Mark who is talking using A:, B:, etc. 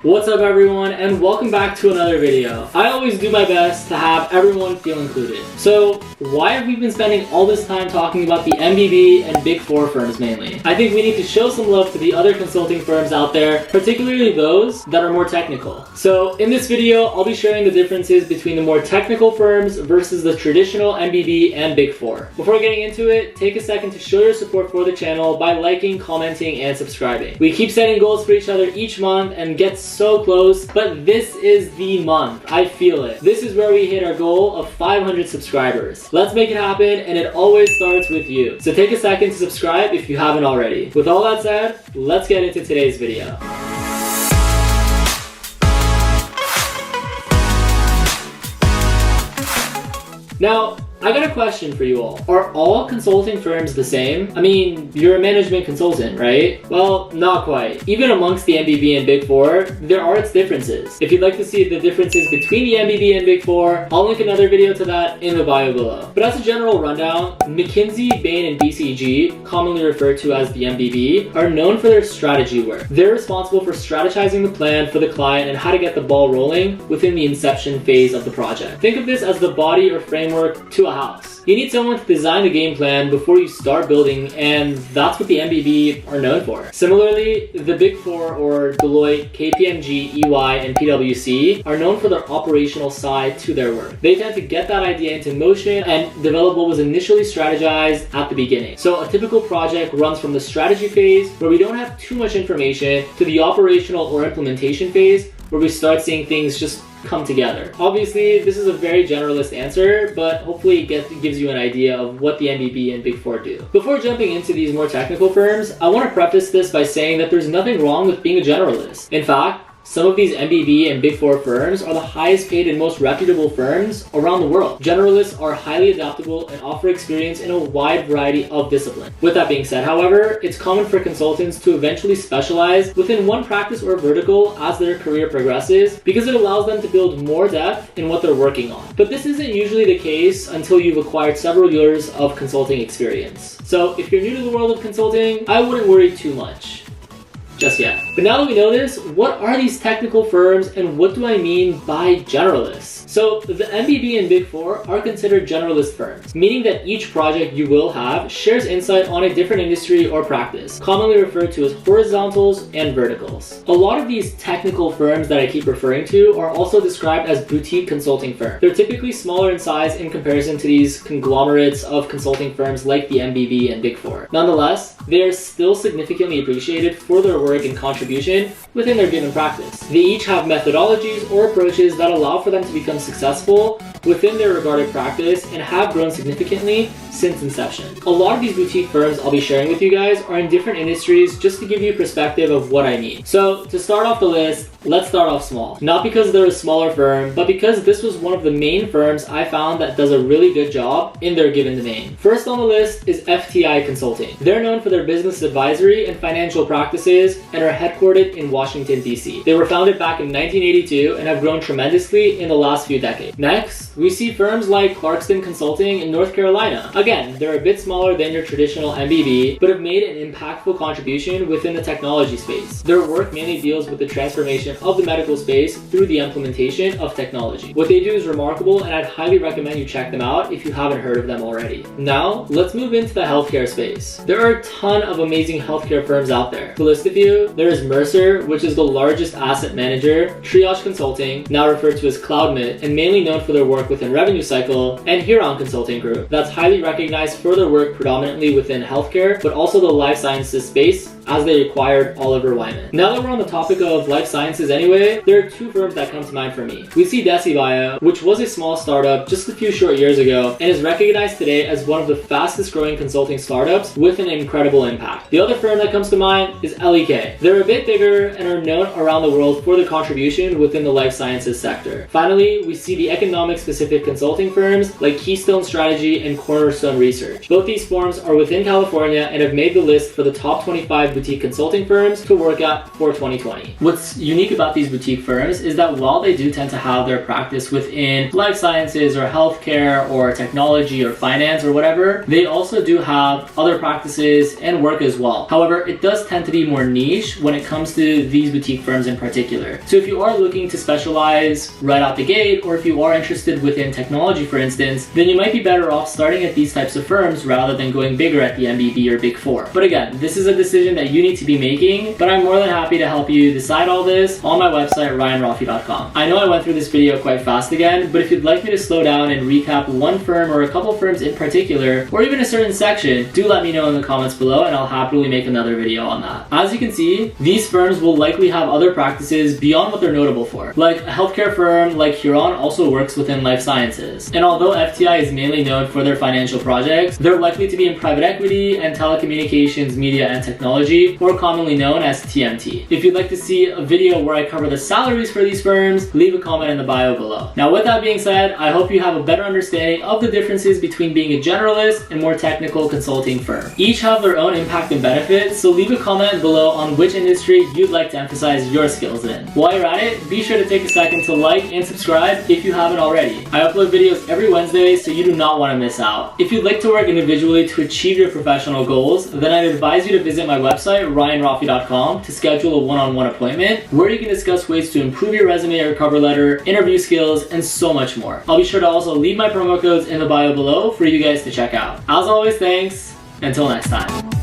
A: What's up everyone, and welcome back to another video. I always do my best to have everyone feel included. So why have we been spending all this time talking about the MBB and Big 4 firms mainly? I think we need to show some love to the other consulting firms out there, particularly those that are more technical. So in this video, I'll be sharing the differences between the more technical firms versus the traditional MBB and Big 4. Before getting into it, take a second to show your support for the channel by liking, commenting, and subscribing. We keep setting goals for each other each month and get so close, but this is the month. I feel it. This is where we hit our goal of 500 subscribers. Let's make it happen, and it always starts with you. So take a second to subscribe if you haven't already. With all that said, let's get into today's video. Now, I got a question for you all. Are all consulting firms the same? I mean, you're a management consultant, right? Well, not quite. Even amongst the MBB and Big 4, there are its differences. If you'd like to see the differences between the MBB and Big 4, I'll link another video to that in the bio below. But as a general rundown, McKinsey, Bain, and BCG, commonly referred to as the MBB, are known for their strategy work. They're responsible for strategizing the plan for the client and how to get the ball rolling within the inception phase of the project. Think of this as the body or framework to a house. You need someone to design the game plan before you start building, and that's what the MBB are known for. Similarly, the Big 4 or Deloitte, KPMG, EY, and PwC are known for their operational side to their work. They tend to get that idea into motion and develop what was initially strategized at the beginning. So a typical project runs from the strategy phase, where we don't have too much information, to the operational or implementation phase, where we start seeing things just come together. Obviously, this is a very generalist answer, but hopefully it gives you an idea of what the MBB and Big 4 do. Before jumping into these more technical firms, I want to preface this by saying that there's nothing wrong with being a generalist. In fact, some of these MBB and Big 4 firms are the highest paid and most reputable firms around the world. Generalists are highly adaptable and offer experience in a wide variety of disciplines. With that being said, however, it's common for consultants to eventually specialize within one practice or vertical as their career progresses, because it allows them to build more depth in what they're working on. But this isn't usually the case until you've acquired several years of consulting experience. So if you're new to the world of consulting, I wouldn't worry too much just yet. But now that we know this, what are these technical firms and what do I mean by generalists? So the MBB and Big 4 are considered generalist firms, meaning that each project you will have shares insight on a different industry or practice, commonly referred to as horizontals and verticals. A lot of these technical firms that I keep referring to are also described as boutique consulting firms. They're typically smaller in size in comparison to these conglomerates of consulting firms like the MBB and Big 4. Nonetheless, they are still significantly appreciated for their work and contribution within their given practice. They each have methodologies or approaches that allow for them to become successful within their regarded practice and have grown significantly since inception. A lot of these boutique firms I'll be sharing with you guys are in different industries, just to give you a perspective of what I mean. So to start off the list, let's start off small. Not because they're a smaller firm, but because this was one of the main firms I found that does a really good job in their given domain. First on the list is FTI Consulting. They're known for their business advisory and financial practices and are headquartered in Washington, D.C. They were founded back in 1982 and have grown tremendously in the last few decades. Next, we see firms like Clarkston Consulting in North Carolina. Again, they're a bit smaller than your traditional MBB, but have made an impactful contribution within the technology space. Their work mainly deals with the transformation of the medical space through the implementation of technology. What they do is remarkable, and I'd highly recommend you check them out if you haven't heard of them already. Now, let's move into the healthcare space. There are a ton of amazing healthcare firms out there. To list a few, there is Mercer, which is the largest asset manager, Triage Consulting, now referred to as CloudMit, and mainly known for their work within revenue cycle, and Huron Consulting Group, that's highly recognized for their work predominantly within healthcare, but also the life sciences space, as they acquired Oliver Wyman. Now that we're on the topic of life sciences anyway, there are two firms that come to mind for me. We see DeciBio, which was a small startup just a few short years ago and is recognized today as one of the fastest growing consulting startups with an incredible impact. The other firm that comes to mind is LEK. They're a bit bigger and are known around the world for their contribution within the life sciences sector. Finally, we see the economic specific consulting firms like Keystone Strategy and Cornerstone Research. Both these firms are within California and have made the list for the top 25 boutique consulting firms to work at for 2020. What's unique about these boutique firms is that while they do tend to have their practice within life sciences or healthcare or technology or finance or whatever, they also do have other practices and work as well. However, it does tend to be more niche when it comes to these boutique firms in particular. So if you are looking to specialize right out the gate, or if you are interested within technology, for instance, then you might be better off starting at these types of firms rather than going bigger at the MBB or Big Four. But again, this is a decision that you need to be making, but I'm more than happy to help you decide all this on my website, ryanrafi.com. I know I went through this video quite fast again, but if you'd like me to slow down and recap one firm or a couple firms in particular, or even a certain section, do let me know in the comments below and I'll happily make another video on that. As you can see, these firms will likely have other practices beyond what they're notable for. Like a healthcare firm like Huron also works within life sciences. And although FTI is mainly known for their financial projects, they're likely to be in private equity and telecommunications, media, and technology, or commonly known as TMT. If you'd like to see a video where I cover the salaries for these firms, leave a comment in the bio below. Now with that being said, I hope you have a better understanding of the differences between being a generalist and more technical consulting firm. Each have their own impact and benefits, so leave a comment below on which industry you'd like to emphasize your skills in. While you're at it, be sure to take a second to like and subscribe if you haven't already. I upload videos every Wednesday, so you do not want to miss out. If you'd like to work individually to achieve your professional goals, then I'd advise you to visit my website, ryanrafi.com, to schedule a one-on-one appointment where you can discuss ways to improve your resume or cover letter, interview skills, and so much more. I'll be sure to also leave my promo codes in the bio below for you guys to check out. As always, thanks. Until next time.